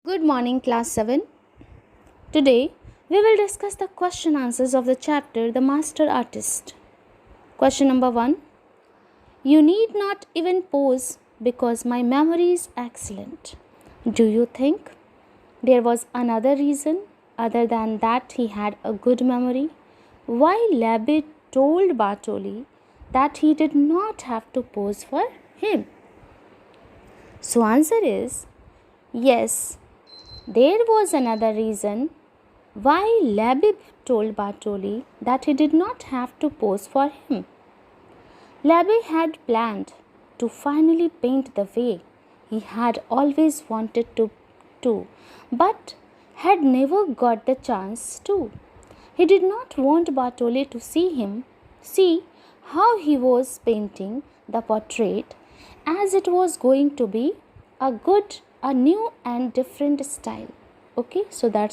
Good morning, class 7. Today, we will discuss the question answers of the chapter The Master Artist. Question number 1. You need not even pose because my memory is excellent. Do you think there was another reason other than that he had a good memory? Why Labbe told Bartoli that he did not have to pose for him? So answer is yes. There was another reason why Labib told Bartoli that he did not have to pose for him. Labib had planned to finally paint the way he had always wanted to, but had never got the chance to. He did not want Bartoli to see how he was painting the portrait, as it was going to be a new and different style. Okay, so that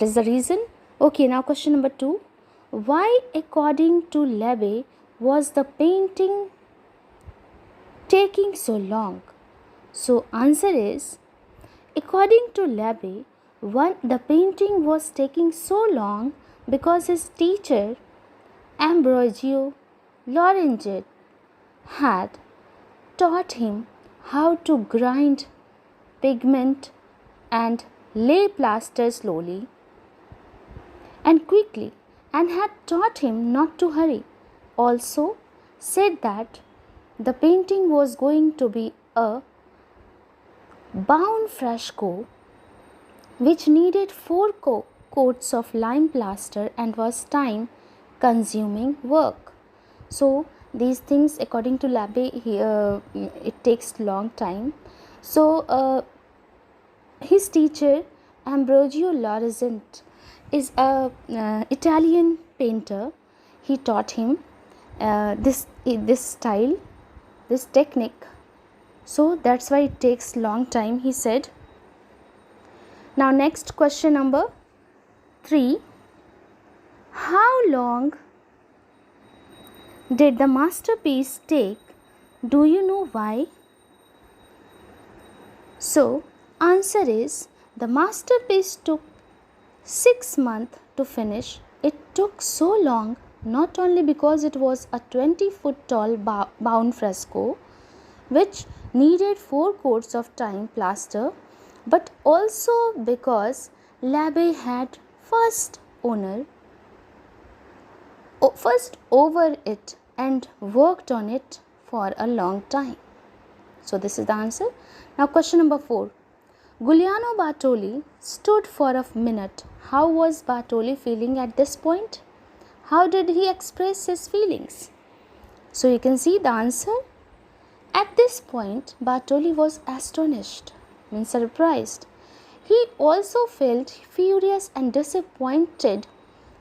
is the reason. Okay, now question number 2. Why, according to Labbe, was the painting taking so long? So answer is, according to Labbe, the painting was taking so long because his teacher Ambrogio Lorenzo had taught him how to grind pigment and lay plaster slowly and quickly, and had taught him not to hurry. Also said that the painting was going to be a bound fresco which needed 4 coats of lime plaster and was time consuming work. So these things, according to Labbe, it takes long time. So his teacher Ambrogio Lorenzo is a Italian painter. He taught him this style, this technique. So that's why it takes long time, he said. Now next, question number 3. How long did the masterpiece take? Do you know why? So answer is, the masterpiece took 6 months to finish. It took so long not only because it was a 20-foot tall bound fresco which needed 4 coats of time plaster, but also because Labbe had first over it and worked on it for a long time. So this is the answer. Now question number 4. Giuliano Bartoli stood for a minute. How was Bartoli feeling at this point? How did he express his feelings? So you can see the answer. At this point, Bartoli was astonished, means surprised. He also felt furious and disappointed.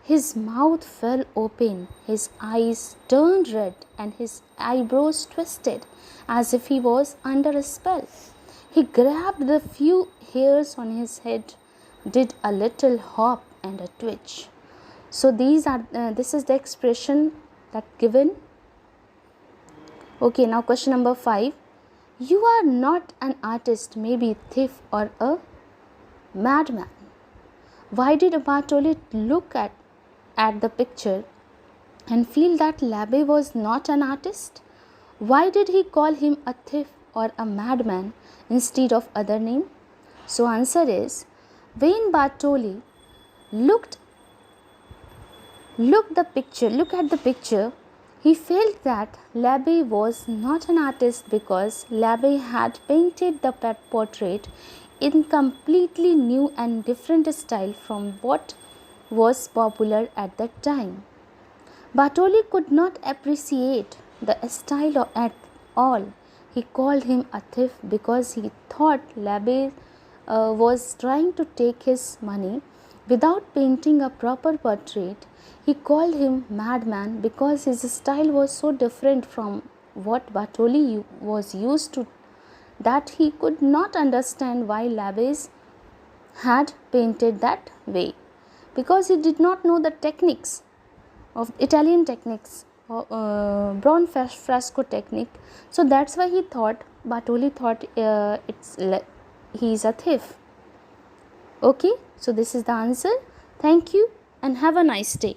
His mouth fell open, his eyes turned red, and his eyebrows twisted as if he was under a spell. He grabbed the few hairs on his head, did a little hop and a twitch. So this is the expression that given. Okay, now question number 5. You are not an artist, maybe a thief or a madman. Why did Bartoli look at the picture and feel that Labbe was not an artist? Why did he call him a thief or a madman instead of other name? So answer is, when Bartoli looked at the picture, he felt that Labbe was not an artist because Labbe had painted the portrait in completely new and different style from what was popular at that time. Bartoli could not appreciate the style at all. He called him a thief because he thought Labbe was trying to take his money without painting a proper portrait. He called him madman because his style was so different from what Bartoli was used to that he could not understand why Labbe had painted that way, because he did not know the techniques of Italian techniques, bronze fresco technique. So that's why Bartoli thought he is a thief. Okay, so this is the answer. Thank you and have a nice day.